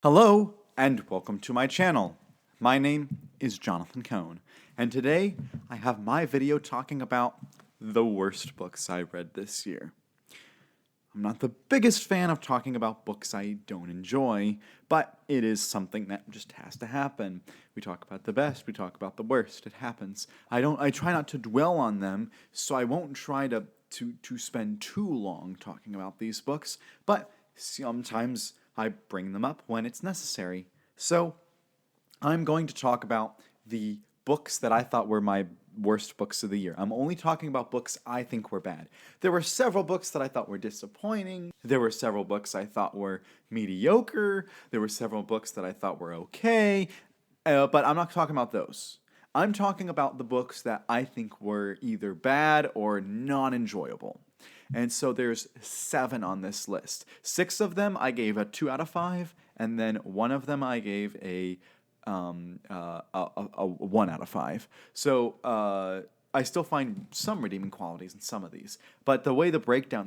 Hello, and welcome to my channel. My name is Jonathan Cohn, and today I have my video talking about the worst books I read this year. I'm not the biggest fan of talking about books I don't enjoy, but it is something that just has to happen. We talk about the best, we talk about the worst. It happens. I try not to dwell on them, so I won't try to spend too long talking about these books, but sometimes I bring them up when it's necessary. So, I'm going to talk about the books that I thought were my worst books of the year. I'm only talking about books I think were bad. There were several books that I thought were disappointing. There were several books I thought were mediocre. There were several books that I thought were okay. But I'm not talking about those. I'm talking about the books that I think were either bad or non enjoyable. And so there's 7 on this list. 6 of them I gave a 2 out of 5, and then one of them I gave a 1 out of 5. So I still find some redeeming qualities in some of these. But the way the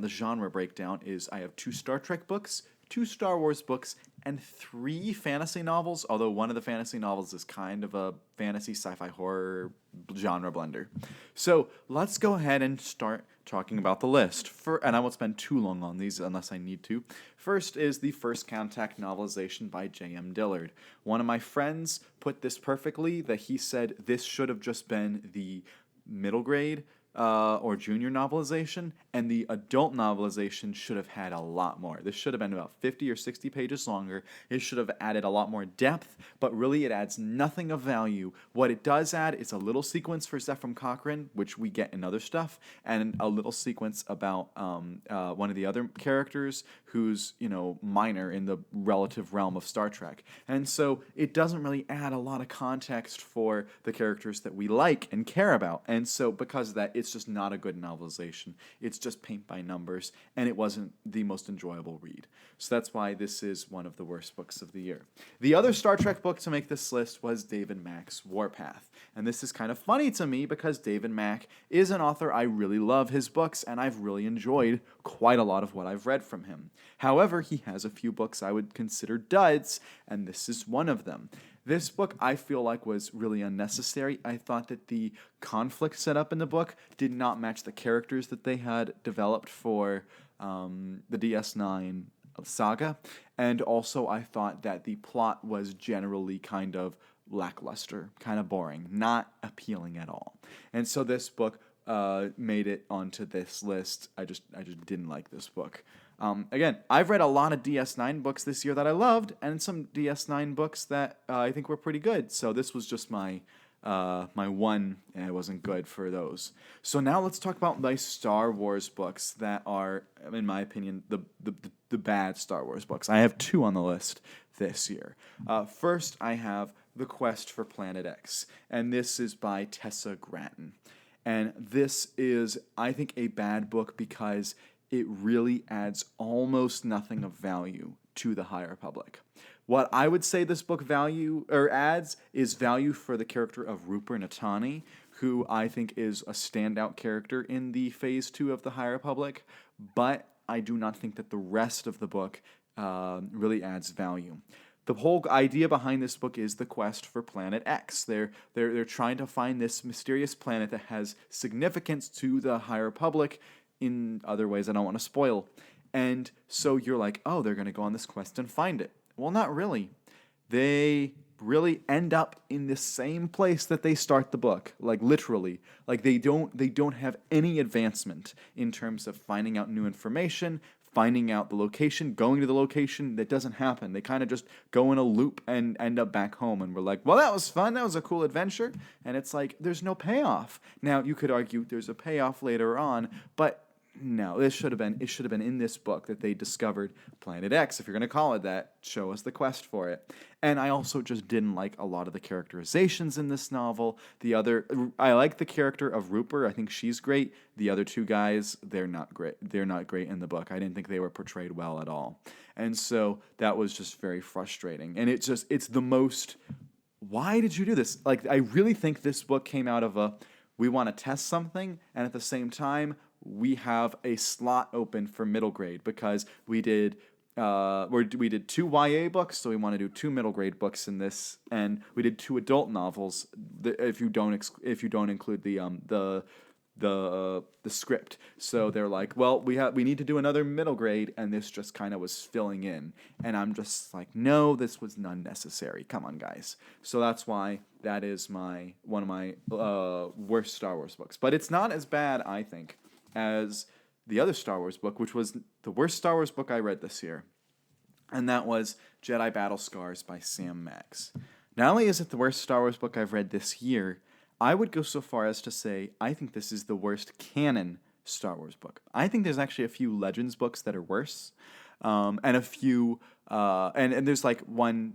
genre breakdown is I have 2 Star Trek books, 2 Star Wars books, and 3 fantasy novels, although one of the fantasy novels is kind of a fantasy sci-fi horror genre blender. So let's go ahead and start talking about the list. And I won't spend too long on these unless I need to. First is the First Contact novelization by J.M. Dillard. One of my friends put this perfectly, that he said this should have just been the middle grade or junior novelization, and the adult novelization should have had a lot more. This should have been about 50 or 60 pages longer. It should have added a lot more depth, but really it adds nothing of value. What it does add is a little sequence for Zephram Cochrane, which we get in other stuff, and a little sequence about one of the other characters who's, minor in the relative realm of Star Trek. And so it doesn't really add a lot of context for the characters that we like and care about. And so because of that, it's just not a good novelization. It's just paint by numbers, and it wasn't the most enjoyable read. So that's why this is one of the worst books of the year. The other Star Trek book to make this list was David Mack's Warpath. And this is kind of funny to me because David Mack is an author I really love his books, and I've really enjoyed quite a lot of what I've read from him. However, he has a few books I would consider duds, and this is one of them. This book, I feel like, was really unnecessary. I thought that the conflict set up in the book did not match the characters that they had developed for the DS9 saga. And also, I thought that the plot was generally kind of lackluster, kind of boring, not appealing at all. And so this book made it onto this list. I just didn't like this book. Again, I've read a lot of DS9 books this year that I loved, and some DS9 books that I think were pretty good. So this was just my one, and it wasn't good for those. So now let's talk about my Star Wars books that are, in my opinion, the bad Star Wars books. I have 2 on the list this year. First, I have The Quest for Planet X, and this is by Tessa Gratton. And this is, I think, a bad book because it really adds almost nothing of value to the High Republic. What I would say this book adds is value for the character of Rupert Natani, who I think is a standout character in the Phase 2 of the High Republic, but I do not think that the rest of the book really adds value. The whole idea behind this book is the quest for Planet X. They're trying to find this mysterious planet that has significance to the High Republic in other ways I don't want to spoil. And so you're like, oh, they're going to go on this quest and find it. Well, not really. They really end up in the same place that they start the book, like literally. Like they don't have any advancement in terms of finding out new information, finding out the location, going to the location. That doesn't happen. They kind of just go in a loop and end up back home, and we're like, well, that was fun, that was a cool adventure. And it's like, there's no payoff. Now, you could argue there's a payoff later on, but no, it should have been in this book that they discovered Planet X. If you're going to call it that, show us the quest for it. And I also just didn't like a lot of the characterizations in this novel. I like the character of Rupert. I think she's great. The other 2 guys, they're not great. They're not great in the book. I didn't think they were portrayed well at all. And so that was just very frustrating. And it's the most, why did you do this? Like, I really think this book came out of we want to test something, and at the same time, we have a slot open for middle grade because we did we did 2 YA books, so we want to do 2 middle grade books in this, and we did 2 adult novels. If you don't include the script. So they're like, well, we need to do another middle grade, and this just kind of was filling in, and I'm just like, no, this was unnecessary. Come on, guys. So that's why that is one of my worst Star Wars books. But it's not as bad, I think, as the other Star Wars book, which was the worst Star Wars book I read this year, and that was Jedi Battle Scars by Sam Maggs. Not only is it the worst Star Wars book I've read this year, I would go so far as to say I think this is the worst canon Star Wars book. I think there's actually a few Legends books that are worse, and a few, and there's like one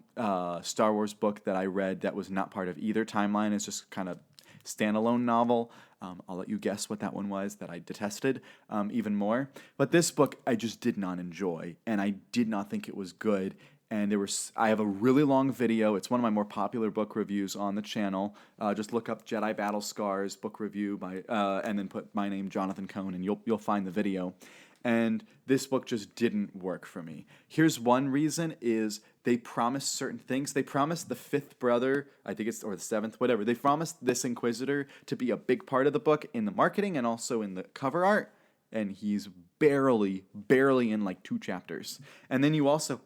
Star Wars book that I read that was not part of either timeline. It's just kind of standalone novel. I'll let you guess what that one was that I detested even more. But this book I just did not enjoy, and I did not think it was good. And I have a really long video. It's one of my more popular book reviews on the channel. Just look up Jedi Battle Scars book review and then put my name, Jonathan Cohn, and you'll find the video. And this book just didn't work for me. Here's one reason: is they promised certain things. They promised the 5th brother, I think it's, or the 7th, whatever. They promised this Inquisitor to be a big part of the book in the marketing and also in the cover art, and he's barely in like 2 chapters. And then you also,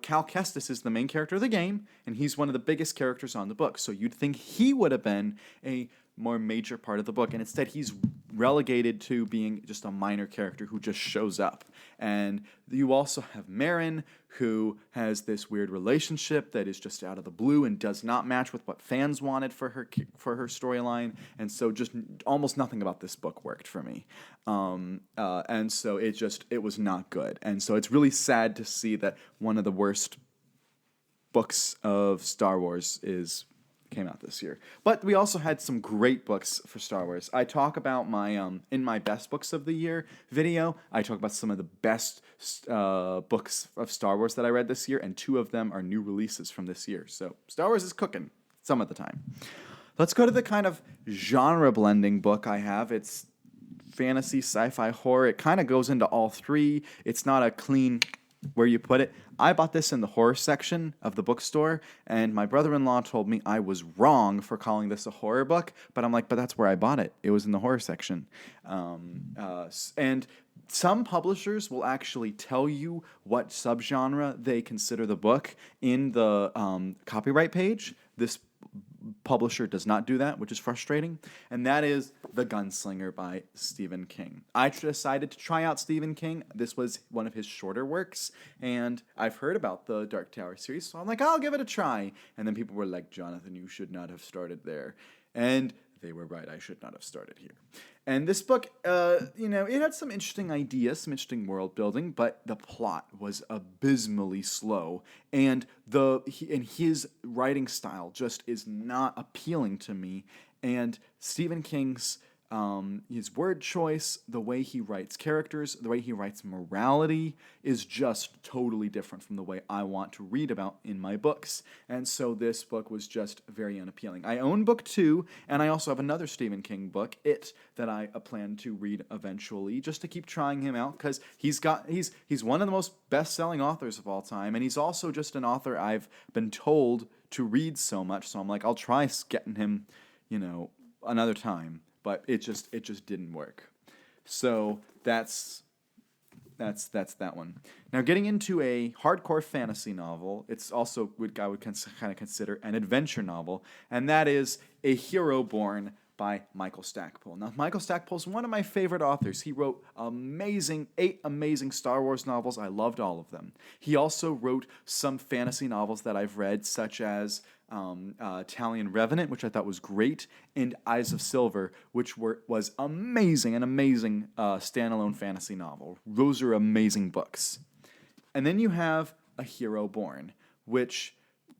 Cal Kestis is the main character of the game, and he's one of the biggest characters on the book. So you'd think he would have been a more major part of the book, and instead he's relegated to being just a minor character who just shows up. And you also have Marin, who has this weird relationship that is just out of the blue and does not match with what fans wanted for her storyline, and so just almost nothing about this book worked for me. And so it was not good. And so it's really sad to see that one of the worst books of Star Wars came out this year. But we also had some great books for Star Wars. I talk about in my best books of the year video, I talk about some of the best books of Star Wars that I read this year, and 2 of them are new releases from this year. So Star Wars is cooking some of the time. Let's go to the kind of genre blending book I have. It's fantasy, sci-fi, horror. It kind of goes into all 3. It's not a clean where you put it. I bought this in the horror section of the bookstore, and my brother-in-law told me I was wrong for calling this a horror book, but I'm like, but that's where I bought it. It was in the horror section. And some publishers will actually tell you what subgenre they consider the book in the copyright page. This publisher does not do that, which is frustrating, and that is The Gunslinger by Stephen King. I decided to try out Stephen King. This was one of his shorter works, and I've heard about the Dark Tower series, so I'm like, I'll give it a try. And then people were like, Jonathan, you should not have started there. And they were right, I should not have started here. And this book, it had some interesting ideas, some interesting world building, but the plot was abysmally slow, and his writing style just is not appealing to me. And Stephen King's his word choice, the way he writes characters, the way he writes morality is just totally different from the way I want to read about in my books. And so this book was just very unappealing. I own book 2, and I also have another Stephen King book, It, that I plan to read eventually, just to keep trying him out, because he's one of the most best-selling authors of all time, and he's also just an author I've been told to read so much, so I'm like, I'll try getting him, another time. But it just didn't work. So that's that one. Now, getting into a hardcore fantasy novel, it's also what I would kind of consider an adventure novel, and that is A Hero Born by Michael Stackpole. Now, Michael Stackpole is one of my favorite authors. He wrote 8 amazing Star Wars novels. I loved all of them. He also wrote some fantasy novels that I've read, such as Italian Revenant, which I thought was great, and Eyes of Silver, which was amazing, an amazing standalone fantasy novel. Those are amazing books. And then you have A Hero Born, which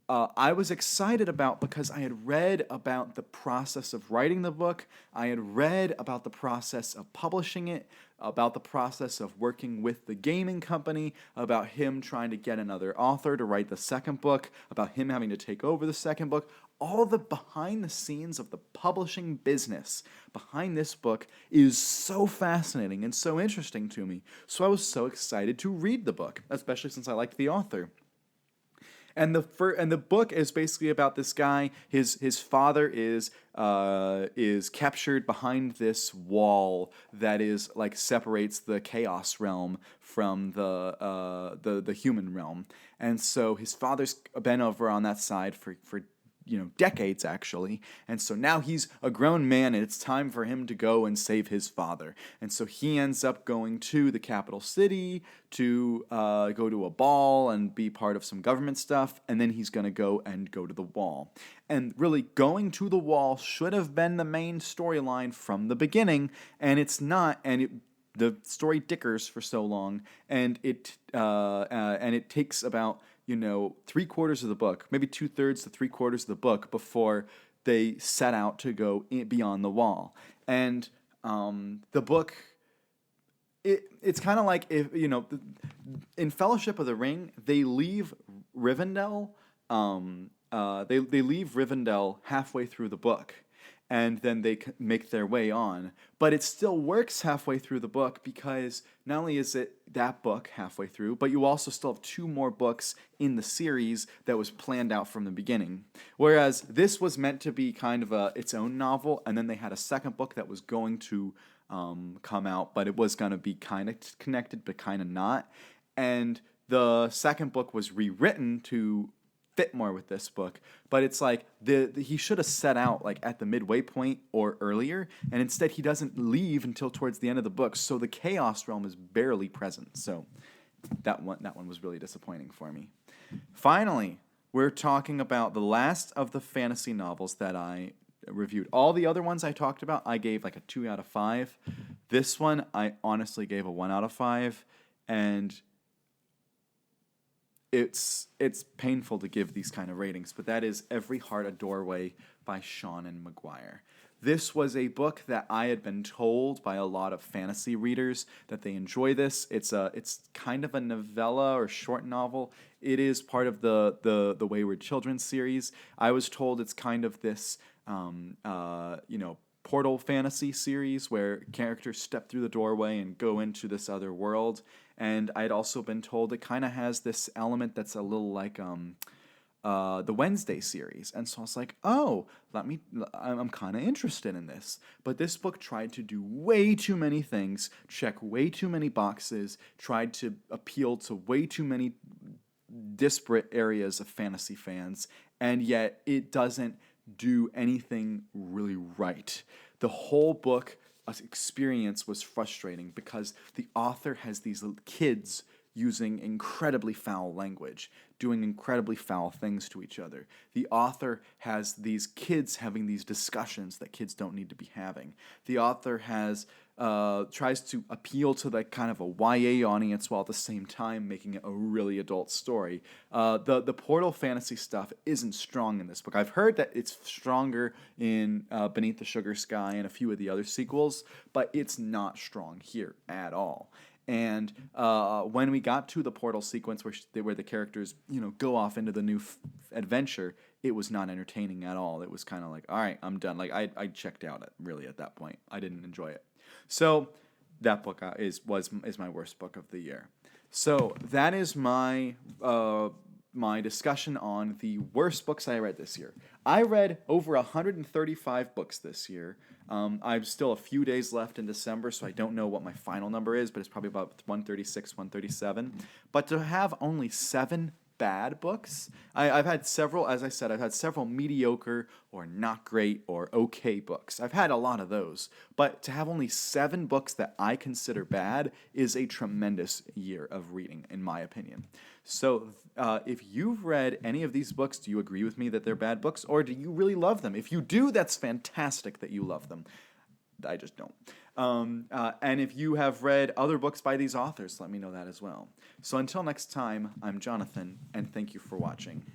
I was excited about because I had read about the process of writing the book. I had read about the process of publishing it. about the process of working with the gaming company, about him trying to get another author to write the second book, about him having to take over the second book. All the behind the scenes of the publishing business behind this book is so fascinating and so interesting to me. So I was so excited to read the book, especially since I liked the author. And the book is basically about this guy. His father is captured behind this wall that is like separates the chaos realm from the human realm. And so his father's been over on that side for decades actually. And so now he's a grown man and it's time for him to go and save his father. And so he ends up going to the capital city to go to a ball and be part of some government stuff. And then he's going to go to the wall. And really going to the wall should have been the main storyline from the beginning. And it's not. And the story dickers for so long. And it takes about 3/4 of the book, maybe 2/3 to 3/4 of the book before they set out to go beyond the wall. And the book, it's kind of like if in Fellowship of the Ring, they leave Rivendell. They leave Rivendell halfway through the book. And then they make their way on. But it still works halfway through the book because not only is it that book halfway through, but you also still have 2 more books in the series that was planned out from the beginning. Whereas this was meant to be kind of its own novel, and then they had a second book that was going to come out, but it was going to be kind of connected, but kind of not. And the second book was rewritten to fit more with this book, but it's like he should have set out like at the midway point or earlier, and instead he doesn't leave until towards the end of the book, so the Chaos Realm is barely present. So that one was really disappointing for me. Finally, we're talking about the last of the fantasy novels that I reviewed. All the other ones I talked about, I gave like a 2 out of 5. This one, I honestly gave a 1 out of 5, and it's painful to give these kind of ratings, but that is Every Heart a Doorway by Seanan McGuire. This was a book that I had been told by a lot of fantasy readers that they enjoy this. It's kind of a novella or short novel. It is part of the Wayward Children series. I was told it's kind of this portal fantasy series where characters step through the doorway and go into this other world. And I'd also been told it kind of has this element that's a little like the Wednesday series. And so I was like, oh, I'm kind of interested in this. But this book tried to do way too many things, check way too many boxes, tried to appeal to way too many disparate areas of fantasy fans, and yet it doesn't do anything really right. The whole book experience was frustrating because the author has these little kids using incredibly foul language, doing incredibly foul things to each other. The author has these kids having these discussions that kids don't need to be having. The author has tries to appeal to like kind of a YA audience while at the same time making it a really adult story. The portal fantasy stuff isn't strong in this book. I've heard that it's stronger in Beneath the Sugar Sky and a few of the other sequels, but it's not strong here at all. And when we got to the portal sequence where the characters go off into the new adventure, it was not entertaining at all. It was kind of like, all right, I'm done. Like I checked out at that point. I didn't enjoy it. So that book is my worst book of the year. So that is my my discussion on the worst books I read this year. I read over 135 books this year. I've still a few days left in December, so I don't know what my final number is, but it's probably about 136, 137. But to have only 7 bad books, I've had several, as I said, I've had several mediocre or not great or okay books. I've had a lot of those. But to have only 7 books that I consider bad is a tremendous year of reading, in my opinion. So if you've read any of these books, do you agree with me that they're bad books, or do you really love them? If you do, that's fantastic that you love them. I just don't. And if you have read other books by these authors, let me know that as well. So until next time, I'm Jonathan, and thank you for watching.